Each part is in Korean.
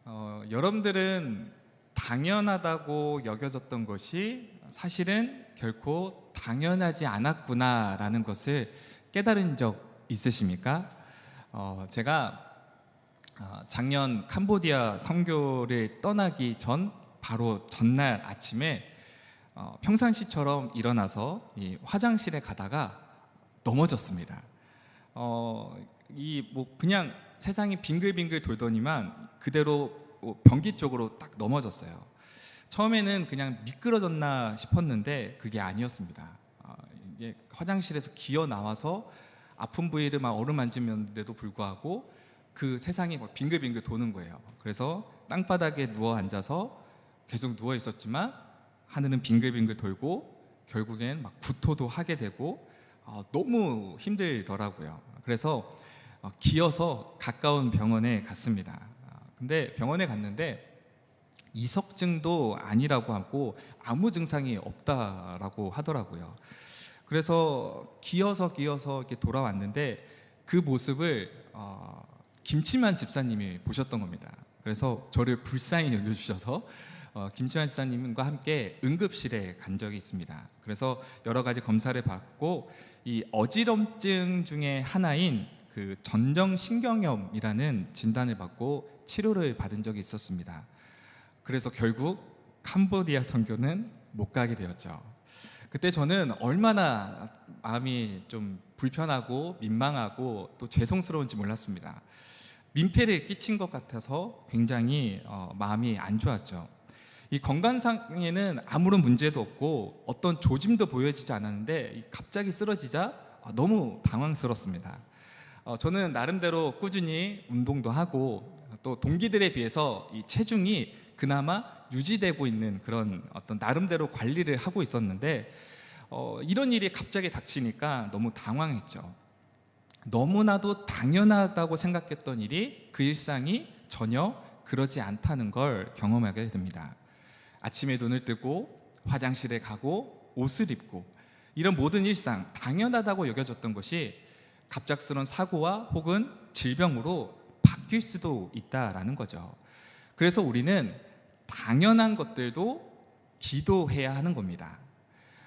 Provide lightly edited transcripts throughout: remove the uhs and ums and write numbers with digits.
여러분들은 당연하다고 여겨졌던 것이 사실은 결코 당연하지 않았구나라는 것을 깨달은 적 있으십니까? 제가 작년 캄보디아 선교를 떠나기 전 바로 전날 아침에 평상시처럼 일어나서 이 화장실에 가다가 넘어졌습니다. 그냥 세상이 빙글빙글 돌더니만 그대로 변기 쪽으로 딱 넘어졌어요. 처음에는 그냥 미끄러졌나 싶었는데 그게 아니었습니다. 이게 화장실에서 기어 나와서 아픈 부위를 막 어루만지는데도 불구하고 그 세상이 막 빙글빙글 도는 거예요. 그래서 땅바닥에 누워 앉아서 계속 누워 있었지만 하늘은 빙글빙글 돌고 결국엔 막 구토도 하게 되고 너무 힘들더라고요. 그래서 기어서 가까운 병원에 갔습니다. 근데 병원에 갔는데 이석증도 아니라고 하고 아무 증상이 없다라고 하더라고요. 그래서 기어서 이렇게 돌아왔는데 그 모습을 김치만 집사님이 보셨던 겁니다. 그래서 저를 불쌍히 여겨주셔서 김치만 집사님과 함께 응급실에 간 적이 있습니다. 그래서 여러 가지 검사를 받고 이 어지럼증 중에 하나인 그 전정신경염이라는 진단을 받고 치료를 받은 적이 있었습니다. 그래서 결국 캄보디아 선교는 못 가게 되었죠. 그때 저는 얼마나 마음이 좀 불편하고 민망하고 또 죄송스러운지 몰랐습니다. 민폐를 끼친 것 같아서 굉장히 마음이 안 좋았죠. 이 건강상에는 아무런 문제도 없고 어떤 조짐도 보여지지 않았는데 갑자기 쓰러지자 너무 당황스럽습니다. 저는 나름대로 꾸준히 운동도 하고 또 동기들에 비해서 이 체중이 그나마 유지되고 있는 그런 어떤 나름대로 관리를 하고 있었는데 이런 일이 갑자기 닥치니까 너무 당황했죠. 너무나도 당연하다고 생각했던 일이 그 일상이 전혀 그러지 않다는 걸 경험하게 됩니다. 아침에 눈을 뜨고 화장실에 가고 옷을 입고 이런 모든 일상, 당연하다고 여겨졌던 것이 갑작스러운 사고와 혹은 질병으로 바뀔 수도 있다라는 거죠. 그래서 우리는 당연한 것들도 기도해야 하는 겁니다.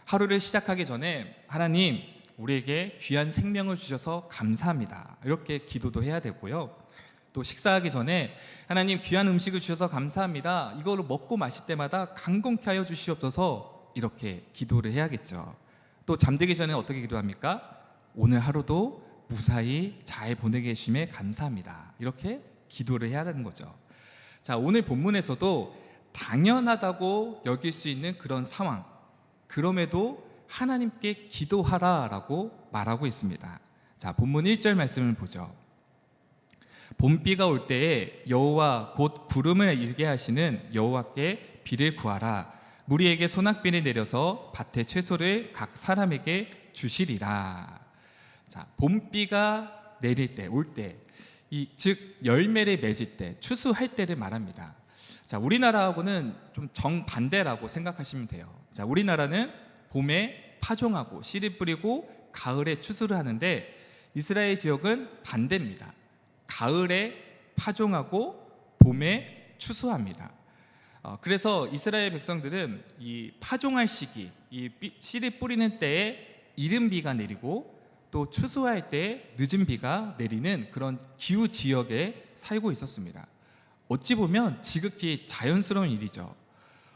하루를 시작하기 전에 하나님, 우리에게 귀한 생명을 주셔서 감사합니다. 이렇게 기도도 해야 되고요. 또 식사하기 전에 하나님, 귀한 음식을 주셔서 감사합니다. 이거를 먹고 마실 때마다 강건케 하여 주시옵소서, 이렇게 기도를 해야겠죠. 또 잠들기 전에 어떻게 기도합니까? 오늘 하루도 무사히 잘 보내게 해주심에 감사합니다. 이렇게 기도를 해야 하는 거죠. 자, 오늘 본문에서도 당연하다고 여길 수 있는 그런 상황, 그럼에도 하나님께 기도하라라고 말하고 있습니다. 자, 본문 1절 말씀을 보죠. 봄비가 올 때에 여호와 곧 구름을 일게 하시는 여호와께 비를 구하라. 무리에게 소낙비를 내려서 밭의 채소를 각 사람에게 주시리라. 자, 봄비가 내릴 때, 올 때, 즉 열매를 맺을 때, 추수할 때를 말합니다. 자, 우리나라하고는 좀 정반대라고 생각하시면 돼요. 자, 우리나라는 봄에 파종하고 씨를 뿌리고 가을에 추수를 하는데 이스라엘 지역은 반대입니다. 가을에 파종하고 봄에 추수합니다. 그래서 이스라엘 백성들은 이 파종할 시기, 이 씨를 뿌리는 때에 이른 비가 내리고 또 추수할 때 늦은 비가 내리는 그런 기후 지역에 살고 있었습니다. 어찌 보면 지극히 자연스러운 일이죠.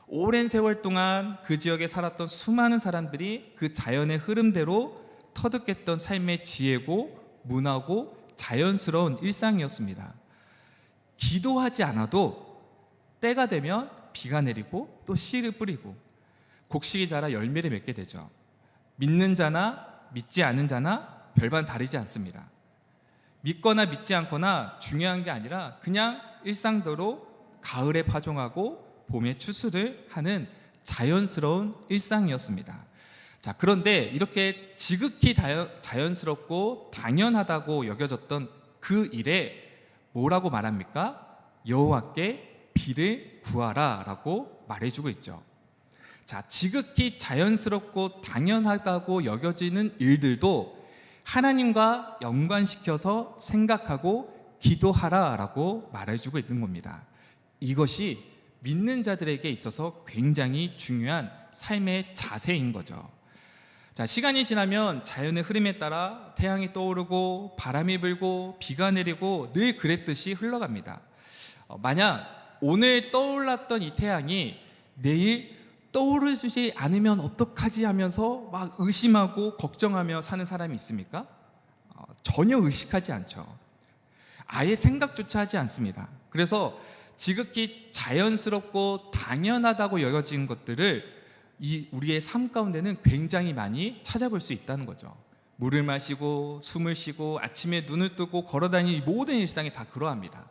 오랜 세월 동안 그 지역에 살았던 수많은 사람들이 그 자연의 흐름대로 터득했던 삶의 지혜고 문화고 자연스러운 일상이었습니다. 기도하지 않아도 때가 되면 비가 내리고 또 씨를 뿌리고 곡식이 자라 열매를 맺게 되죠. 믿는 자나 믿지 않은 자나 별반 다르지 않습니다. 믿거나 믿지 않거나 중요한 게 아니라 그냥 일상대로 가을에 파종하고 봄에 추수를 하는 자연스러운 일상이었습니다. 자, 그런데 이렇게 지극히 자연스럽고 당연하다고 여겨졌던 그 일에 뭐라고 말합니까? 여호와께 비를 구하라 라고 말해주고 있죠. 자, 지극히 자연스럽고 당연하다고 여겨지는 일들도 하나님과 연관시켜서 생각하고 기도하라 라고 말해주고 있는 겁니다. 이것이 믿는 자들에게 있어서 굉장히 중요한 삶의 자세인 거죠. 자, 시간이 지나면 자연의 흐름에 따라 태양이 떠오르고 바람이 불고 비가 내리고 늘 그랬듯이 흘러갑니다. 만약 오늘 떠올랐던 이 태양이 내일 떠오르지 않으면 어떡하지 하면서 막 의심하고 걱정하며 사는 사람이 있습니까? 전혀 의식하지 않죠. 아예 생각조차 하지 않습니다. 그래서 지극히 자연스럽고 당연하다고 여겨진 것들을 우리의 삶 가운데는 굉장히 많이 찾아볼 수 있다는 거죠. 물을 마시고 숨을 쉬고 아침에 눈을 뜨고 걸어다니는 모든 일상이 다 그러합니다.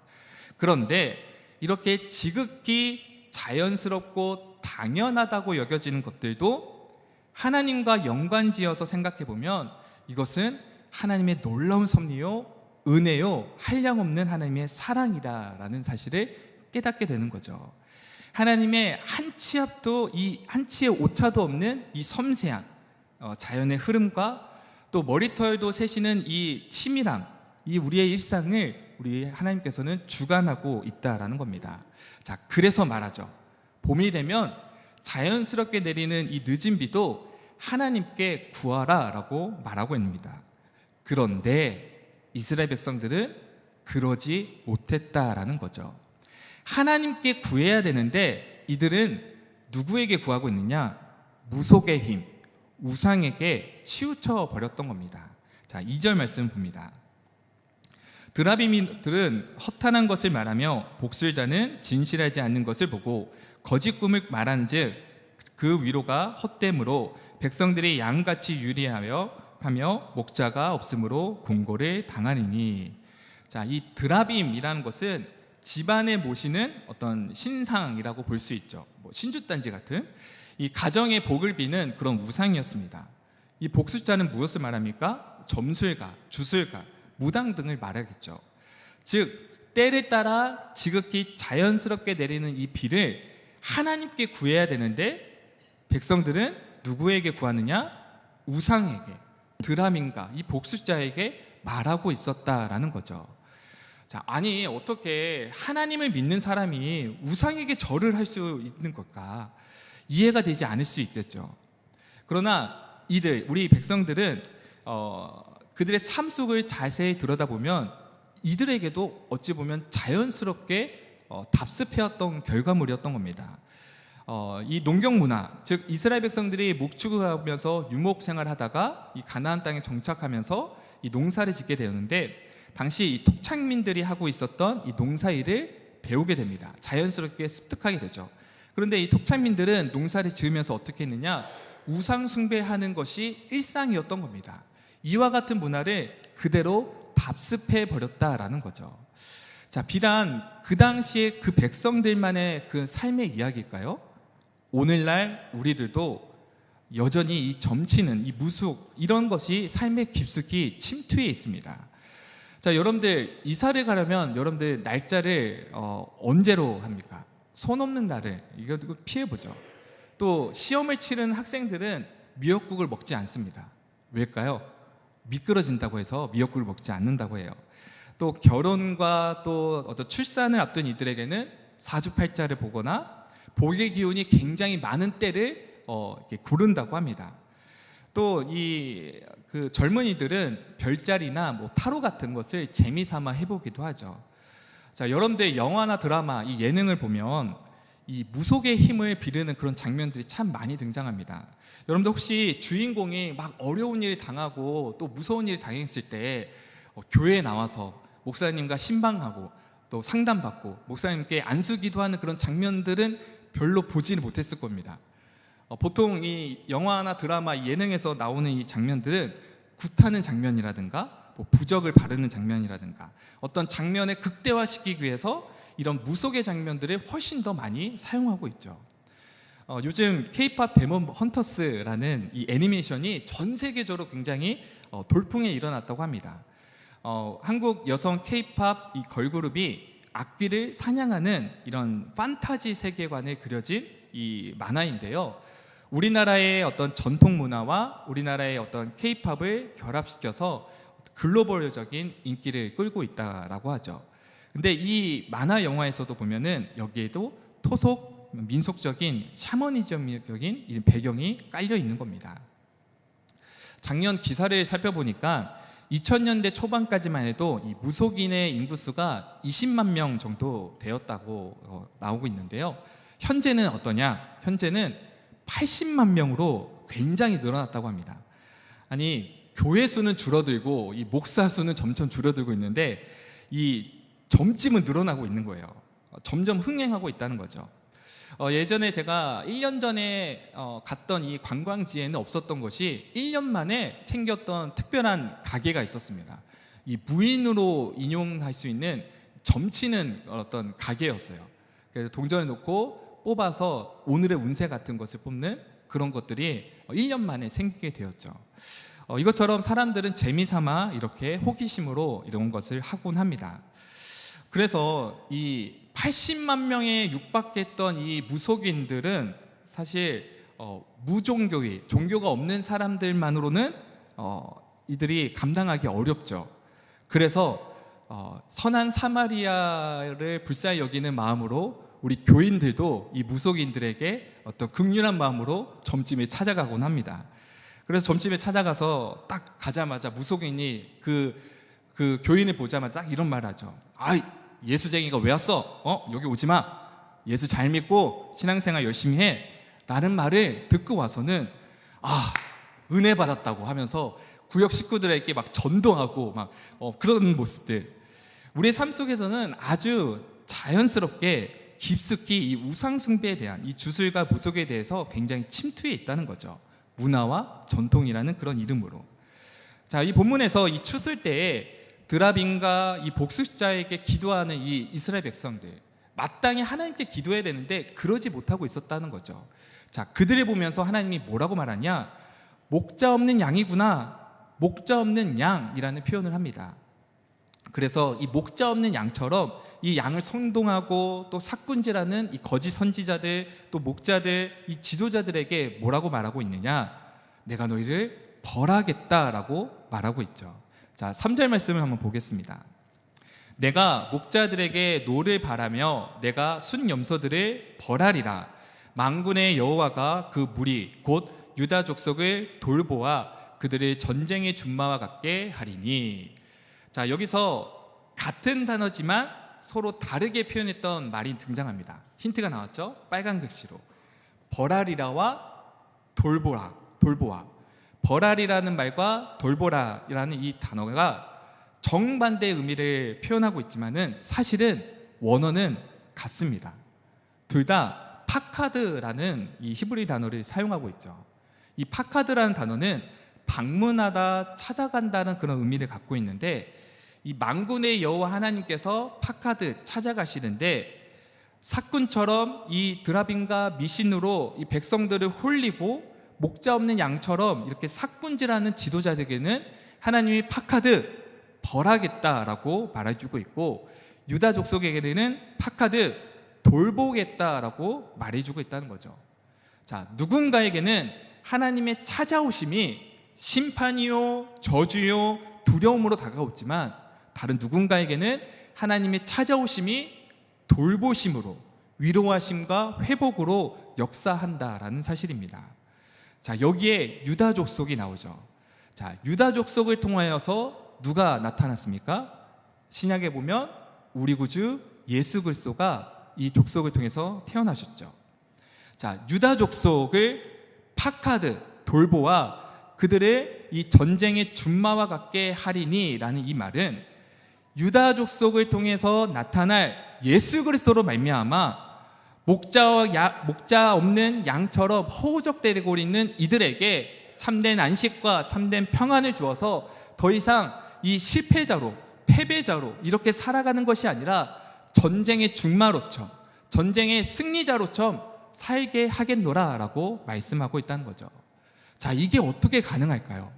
그런데 이렇게 지극히 자연스럽고 당연하다고 여겨지는 것들도 하나님과 연관지어서 생각해 보면 이것은 하나님의 놀라운 섭리요, 은혜요, 한량없는 하나님의 사랑이다라는 사실을 깨닫게 되는 거죠. 하나님의 한 치 앞도 한 치의 오차도 없는 이 섬세한 자연의 흐름과 또 머리털도 세시는 이 치밀함, 이 우리의 일상을 우리 하나님께서는 주관하고 있다라는 겁니다. 자, 그래서 말하죠. 봄이 되면 자연스럽게 내리는 이 늦은 비도 하나님께 구하라라고 말하고 있습니다. 그런데 이스라엘 백성들은 그러지 못했다라는 거죠. 하나님께 구해야 되는데 이들은 누구에게 구하고 있느냐? 무속의 힘, 우상에게 치우쳐 버렸던 겁니다. 자, 2절 말씀 봅니다. 드라빔들은 허탄한 것을 말하며 복술자는 진실하지 않는 것을 보고 거짓 꿈을 말하는즉 그 위로가 헛됨으로 백성들이 양같이 유리하며 목자가 없으므로 공고를 당하리니. 자, 이 드라빔이라는 것은 집안에 모시는 어떤 신상이라고 볼 수 있죠. 신주단지 같은 이 가정의 복을 비는 그런 우상이었습니다. 이 복술자는 무엇을 말합니까? 점술가, 주술가, 무당 등을 말하겠죠. 즉 때를 따라 지극히 자연스럽게 내리는 이 비를 하나님께 구해야 되는데 백성들은 누구에게 구하느냐? 우상에게, 드라민가, 이 복술자에게 말하고 있었다라는 거죠. 자, 아니 어떻게 하나님을 믿는 사람이 우상에게 절을 할 수 있는 걸까? 이해가 되지 않을 수 있겠죠. 그러나 우리 백성들은 그들의 삶 속을 자세히 들여다보면 이들에게도 어찌 보면 자연스럽게 답습해왔던 결과물이었던 겁니다. 이 농경 문화, 즉 이스라엘 백성들이 목축을 하면서 유목 생활하다가 이 가나안 땅에 정착하면서 이 농사를 짓게 되었는데 당시 이 토착민들이 하고 있었던 이 농사일을 배우게 됩니다. 자연스럽게 습득하게 되죠. 그런데 이 토착민들은 농사를 지으면서 어떻게 했느냐? 우상 숭배하는 것이 일상이었던 겁니다. 이와 같은 문화를 그대로 답습해 버렸다라는 거죠. 자, 비단 그 당시에 그 백성들만의 그 삶의 이야기일까요? 오늘날 우리들도 여전히 이 점치는 이 무속 이런 것이 삶에 깊숙이 침투해 있습니다. 자, 여러분들 이사를 가려면 여러분들 날짜를 언제로 합니까? 손 없는 날을 이거 피해보죠. 또 시험을 치르는 학생들은 미역국을 먹지 않습니다. 왜일까요? 미끄러진다고 해서 미역국을 먹지 않는다고 해요. 또 결혼과 또 어떤 출산을 앞둔 이들에게는 사주팔자를 보거나 복의 기운이 굉장히 많은 때를 이렇게 고른다고 합니다. 또 그 젊은이들은 별자리나 뭐 타로 같은 것을 재미삼아 해보기도 하죠. 자, 여러분들 영화나 드라마, 이 예능을 보면 이 무속의 힘을 비르는 그런 장면들이 참 많이 등장합니다. 여러분들 혹시 주인공이 막 어려운 일을 당하고 또 무서운 일을 당했을 때 교회에 나와서 목사님과 신방하고 또 상담받고 목사님께 안수기도하는 그런 장면들은 별로 보지는 못했을 겁니다. 보통 이 영화나 드라마, 예능에서 나오는 이 장면들은 굿하는 장면이라든가 뭐 부적을 바르는 장면이라든가 어떤 장면을 극대화시키기 위해서 이런 무속의 장면들을 훨씬 더 많이 사용하고 있죠. 요즘 K-팝 데몬 헌터스라는 이 애니메이션이 전 세계적으로 굉장히 돌풍이 일어났다고 합니다. 한국 여성 K-팝 이 걸그룹이 악귀를 사냥하는 이런 판타지 세계관을 그려진 이 만화인데요. 우리나라의 어떤 전통 문화와 우리나라의 어떤 K-팝을 결합시켜서 글로벌적인 인기를 끌고 있다라고 하죠. 근데 이 만화 영화에서도 보면은 여기에도 토속 민속적인 샤머니즘적인 이 배경이 깔려 있는 겁니다. 작년 기사를 살펴보니까 2000년대 초반까지만 해도 이 무속인의 인구수가 20만 명 정도 되었다고 나오고 있는데요. 현재는 어떠냐? 현재는 80만 명으로 굉장히 늘어났다고 합니다. 아니, 교회 수는 줄어들고 이 목사 수는 점점 줄어들고 있는데 이 점집은 늘어나고 있는 거예요. 점점 흥행하고 있다는 거죠. 예전에 제가 1년 전에 갔던 이 관광지에는 없었던 것이 1년 만에 생겼던 특별한 가게가 있었습니다. 이 무인으로 인용할 수 있는 점치는 어떤 가게였어요. 그래서 동전을 놓고 뽑아서 오늘의 운세 같은 것을 뽑는 그런 것들이 1년 만에 생기게 되었죠. 이것처럼 사람들은 재미삼아 이렇게 호기심으로 이런 것을 하곤 합니다. 그래서 이 80만 명에 육박했던 이 무속인들은 사실 무종교의, 종교가 없는 사람들만으로는 이들이 감당하기 어렵죠. 그래서 선한 사마리아를 불쌍히 여기는 마음으로 우리 교인들도 이 무속인들에게 어떤 긍휼한 마음으로 점집에 찾아가곤 합니다. 그래서 점집에 찾아가서 딱 가자마자 무속인이 그 교인을 보자마자 딱 이런 말을 하죠. 아이, 예수쟁이가 왜 왔어? 여기 오지 마. 예수 잘 믿고 신앙생활 열심히 해. 라는 말을 듣고 와서는 은혜 받았다고 하면서 구역 식구들에게 막 전도하고 막 그런 모습들. 우리의 삶 속에서는 아주 자연스럽게 깊숙이 이 우상 숭배에 대한 이 주술과 무속에 대해서 굉장히 침투해 있다는 거죠. 문화와 전통이라는 그런 이름으로. 자, 이 본문에서 이 추술 때에 드라빈과 이 복술자에게 기도하는 이 이스라엘 백성들, 마땅히 하나님께 기도해야 되는데 그러지 못하고 있었다는 거죠. 자, 그들을 보면서 하나님이 뭐라고 말하냐? 목자 없는 양이구나. 목자 없는 양이라는 표현을 합니다. 그래서 이 목자 없는 양처럼 이 양을 선동하고 또 삭군질하는 이 거짓 선지자들, 또 목자들, 이 지도자들에게 뭐라고 말하고 있느냐? 내가 너희를 벌하겠다라고 말하고 있죠. 자, 3절 말씀을 한번 보겠습니다. 내가 목자들에게 노를 바라며 내가 순염소들을 벌하리라. 만군의 여호와가 그 무리 곧 유다 족속을 돌보아 그들을 전쟁의 준마와 같게 하리니. 자, 여기서 같은 단어지만 서로 다르게 표현했던 말이 등장합니다. 힌트가 나왔죠? 빨간 글씨로. 벌하리라와 돌보아. 벌하리라는 말과 돌보라라는 이 단어가 정반대의 의미를 표현하고 있지만은 사실은 원어는 같습니다. 둘 다 파카드라는 이 히브리 단어를 사용하고 있죠. 이 파카드라는 단어는 방문하다, 찾아간다는 그런 의미를 갖고 있는데, 이 만군의 여호와 하나님께서 파카드 찾아가시는데 사꾼처럼 이 드라빈과 미신으로 이 백성들을 홀리고 목자 없는 양처럼 이렇게 삭군질하는 지도자들에게는 하나님이 파카드 벌하겠다라고 말해주고 있고, 유다 족속에게는 파카드 돌보겠다라고 말해주고 있다는 거죠. 자, 누군가에게는 하나님의 찾아오심이 심판이요, 저주요, 두려움으로 다가오지만 다른 누군가에게는 하나님의 찾아오심이 돌보심으로, 위로하심과 회복으로 역사한다라는 사실입니다. 자, 여기에 유다 족속이 나오죠. 자, 유다 족속을 통하여서 누가 나타났습니까? 신약에 보면 우리 구주 예수 그리스도가 이 족속을 통해서 태어나셨죠. 자, 유다 족속을 파카드, 돌보아 그들을 이 전쟁의 준마와 같게 하리니라는 이 말은 유다 족속을 통해서 나타날 예수 그리스도로 말미암아 목자 없는 양처럼 허우적대고 있는 이들에게 참된 안식과 참된 평안을 주어서 더 이상 이 실패자로, 패배자로 이렇게 살아가는 것이 아니라 전쟁의 준마로처럼, 전쟁의 승리자로처럼 살게 하겠노라라고 말씀하고 있다는 거죠. 자, 이게 어떻게 가능할까요?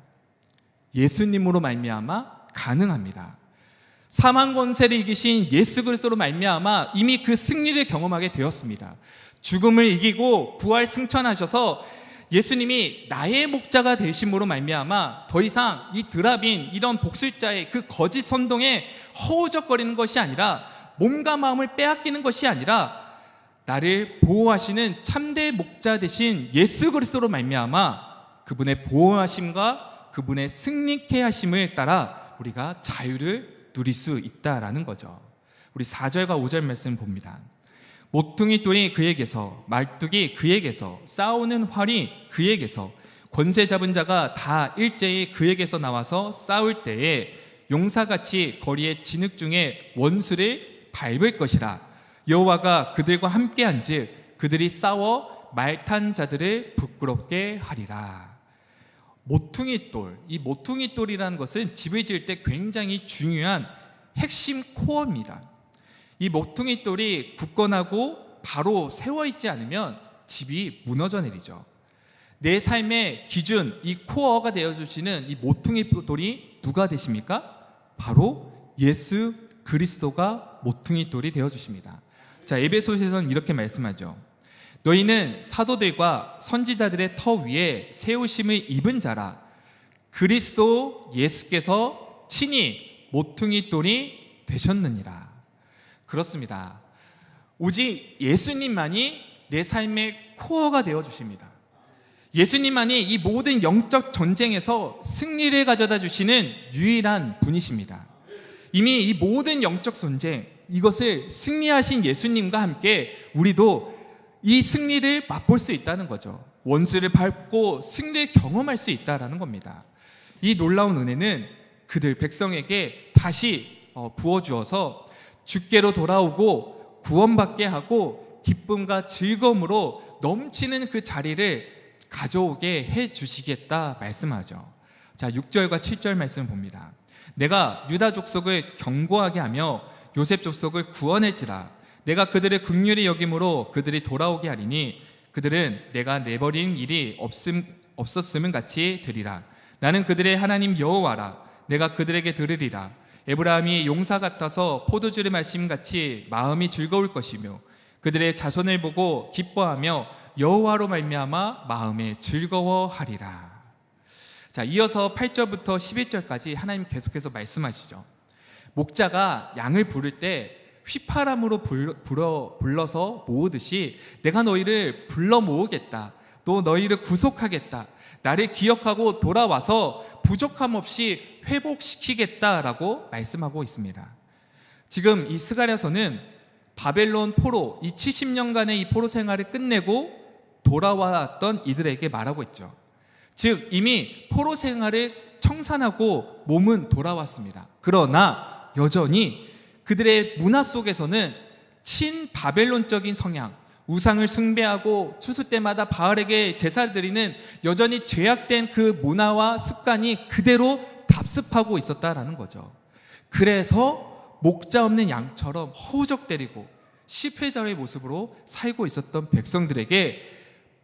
예수님으로 말미암아 가능합니다. 사망 권세를 이기신 예수 그리스도로 말미암아 이미 그 승리를 경험하게 되었습니다. 죽음을 이기고 부활 승천하셔서 예수님이 나의 목자가 되심으로 말미암아 더 이상 이 드라빈, 이런 복술자의 그 거짓 선동에 허우적거리는 것이 아니라 몸과 마음을 빼앗기는 것이 아니라 나를 보호하시는 참된 목자 되신 예수 그리스도로 말미암아 그분의 보호하심과 그분의 승리케 하심을 따라 우리가 자유를 누릴 수 있다라는 거죠. 우리 4절과 5절 말씀 봅니다. 모퉁이 돌이 그에게서, 말뚝이 그에게서, 싸우는 활이 그에게서, 권세 잡은 자가 다 일제히 그에게서 나와서 싸울 때에 용사같이 거리의 진흙 중에 원수를 밟을 것이라. 여호와가 그들과 함께한즉 그들이 싸워 말탄 자들을 부끄럽게 하리라. 모퉁이 돌, 이 모퉁이 돌이라는 것은 집을 지을 때 굉장히 중요한 핵심 코어입니다. 이 모퉁이 돌이 굳건하고 바로 세워 있지 않으면 집이 무너져 내리죠. 내 삶의 기준, 이 코어가 되어주시는 이 모퉁이 돌이 누가 되십니까? 바로 예수 그리스도가 모퉁이 돌이 되어주십니다. 자, 에베소서에서는 이렇게 말씀하죠. 너희는 사도들과 선지자들의 터 위에 세우심을 입은 자라. 그리스도 예수께서 친히 모퉁이 돌이 되셨느니라. 그렇습니다. 오직 예수님만이 내 삶의 코어가 되어주십니다. 예수님만이 이 모든 영적 전쟁에서 승리를 가져다 주시는 유일한 분이십니다. 이미 이 모든 영적 전쟁, 이것을 승리하신 예수님과 함께 우리도 이 승리를 맛볼 수 있다는 거죠. 원수를 밟고 승리를 경험할 수 있다는 겁니다. 이 놀라운 은혜는 그들 백성에게 다시 부어주어서 주께로 돌아오고 구원받게 하고 기쁨과 즐거움으로 넘치는 그 자리를 가져오게 해주시겠다 말씀하죠. 자, 6절과 7절 말씀 봅니다. 내가 유다 족속을 견고하게 하며 요셉 족속을 구원할지라. 내가 그들을 긍휼히 여김으로 그들이 돌아오게 하리니 그들은 내가 내버린 일이 없었음은 같이 되리라. 나는 그들의 하나님 여호와라. 내가 그들에게 들으리라. 에브라임이 용사 같아서 포도주를 마심같이 마음이 즐거울 것이며 그들의 자손을 보고 기뻐하며 여호와로 말미암아 마음에 즐거워하리라. 자, 이어서 8절부터 11절까지 하나님 계속해서 말씀하시죠. 목자가 양을 부를 때 휘파람으로 불러서 모으듯이 내가 너희를 불러 모으겠다. 또 너희를 구속하겠다. 나를 기억하고 돌아와서 부족함 없이 회복시키겠다라고 말씀하고 있습니다. 지금 이 스가랴서는 바벨론 포로, 이 70년간의 이 포로 생활을 끝내고 돌아왔던 이들에게 말하고 있죠. 즉 이미 포로 생활을 청산하고 몸은 돌아왔습니다. 그러나 여전히 그들의 문화 속에서는 친바벨론적인 성향, 우상을 숭배하고 추수 때마다 바알에게 제사를 드리는 여전히 죄악된 그 문화와 습관이 그대로 답습하고 있었다라는 거죠. 그래서 목자 없는 양처럼 허우적대리고 시패자의 모습으로 살고 있었던 백성들에게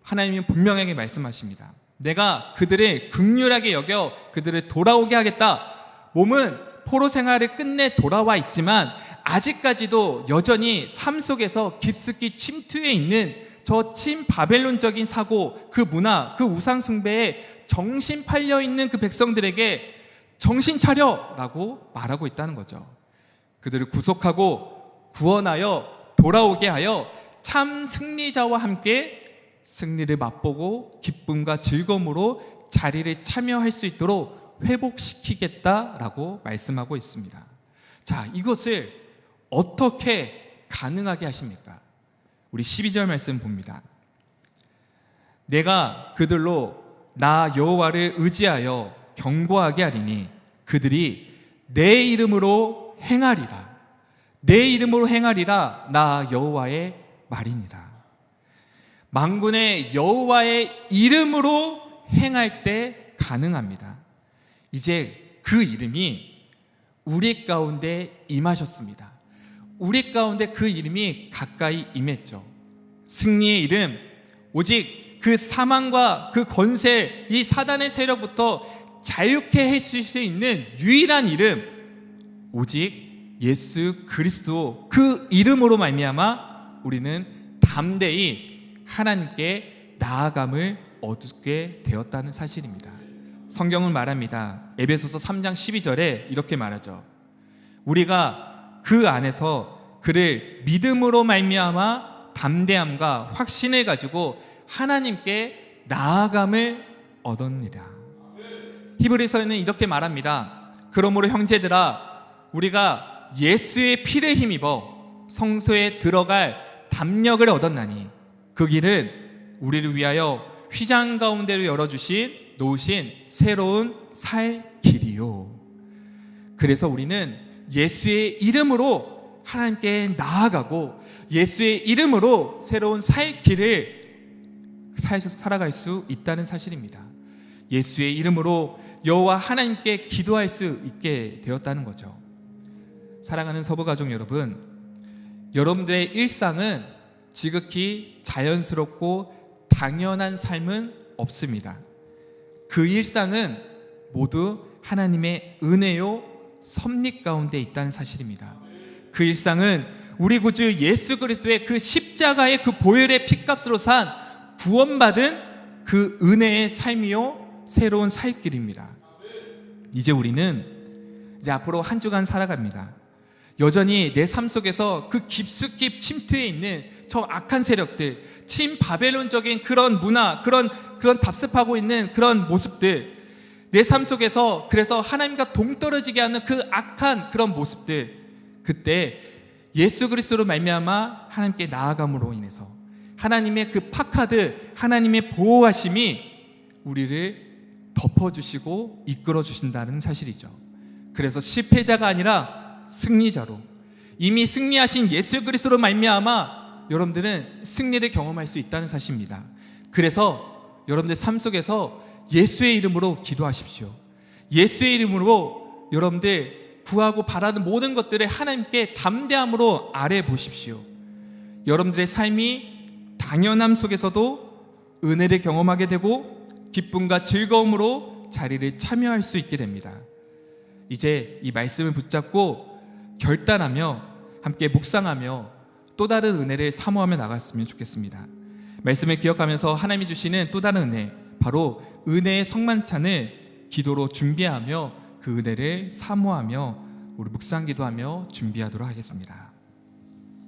하나님은 분명하게 말씀하십니다. 내가 그들을 긍휼하게 여겨 그들을 돌아오게 하겠다. 몸은 포로 생활을 끝내 돌아와 있지만 아직까지도 여전히 삶 속에서 깊숙이 침투해 있는 저 친바벨론적인 사고, 그 문화, 그 우상 숭배에 정신 팔려 있는 그 백성들에게 정신 차려! 라고 말하고 있다는 거죠. 그들을 구속하고 구원하여 돌아오게 하여 참 승리자와 함께 승리를 맛보고 기쁨과 즐거움으로 자리를 참여할 수 있도록 회복시키겠다라고 말씀하고 있습니다. 자, 이것을 어떻게 가능하게 하십니까? 우리 12절 말씀 봅니다. 내가 그들로 나 여호와를 의지하여 견고하게 하리니 그들이 내 이름으로 행하리라. 내 이름으로 행하리라. 나 여호와의 말이니라. 만군의 여호와의 이름으로 행할 때 가능합니다. 이제 그 이름이 우리 가운데 임하셨습니다. 우리 가운데 그 이름이 가까이 임했죠. 승리의 이름, 오직 그 사망과 그 권세, 이 사단의 세력부터 자유케 해줄 수 있는 유일한 이름, 오직 예수 그리스도, 그 이름으로 말미암아 우리는 담대히 하나님께 나아감을 얻게 되었다는 사실입니다. 성경은 말합니다. 에베소서 3장 12절에 이렇게 말하죠. 우리가 그 안에서 그를 믿음으로 말미암아 담대함과 확신을 가지고 하나님께 나아감을 얻었느니라. 히브리서에는 이렇게 말합니다. 그러므로 형제들아, 우리가 예수의 피를 힘입어 성소에 들어갈 담력을 얻었나니 그 길은 우리를 위하여 휘장 가운데로 열어주신 놓으신 새로운 살 길이요. 그래서 우리는 예수의 이름으로 하나님께 나아가고 예수의 이름으로 새로운 살 길을 살아갈 수 있다는 사실입니다. 예수의 이름으로 여호와 하나님께 기도할 수 있게 되었다는 거죠. 사랑하는 서부가족 여러분, 여러분들의 일상은 지극히 자연스럽고 당연한 삶은 없습니다. 그 일상은 모두 하나님의 은혜요 섭리 가운데 있다는 사실입니다. 그 일상은 우리 구주 예수 그리스도의 그 십자가의 그 보혈의 피값으로 산 구원받은 그 은혜의 삶이요 새로운 살 길입니다. 이제 우리는 앞으로 한 주간 살아갑니다. 여전히 내 삶 속에서 그 깊숙이 침투해 있는 저 악한 세력들, 친바벨론적인 그런 문화, 그런 답습하고 있는 그런 모습들, 내 삶 속에서 그래서 하나님과 동떨어지게 하는 그 악한 그런 모습들, 그때 예수 그리스도로 말미암아 하나님께 나아감으로 인해서 하나님의 그 파카드, 하나님의 보호하심이 우리를 덮어주시고 이끌어주신다는 사실이죠. 그래서 실패자가 아니라 승리자로, 이미 승리하신 예수 그리스도로 말미암아 여러분들은 승리를 경험할 수 있다는 사실입니다. 그래서 여러분들 삶 속에서 예수의 이름으로 기도하십시오. 예수의 이름으로 여러분들 구하고 바라는 모든 것들을 하나님께 담대함으로 아뢰 보십시오. 여러분들의 삶이 당연함 속에서도 은혜를 경험하게 되고 기쁨과 즐거움으로 자리를 참여할 수 있게 됩니다. 이제 이 말씀을 붙잡고 결단하며 함께 묵상하며 또 다른 은혜를 사모하며 나갔으면 좋겠습니다. 말씀을 기억하면서 하나님이 주시는 또 다른 은혜, 바로 은혜의 성만찬을 기도로 준비하며 그 은혜를 사모하며 우리 묵상 기도하며 준비하도록 하겠습니다.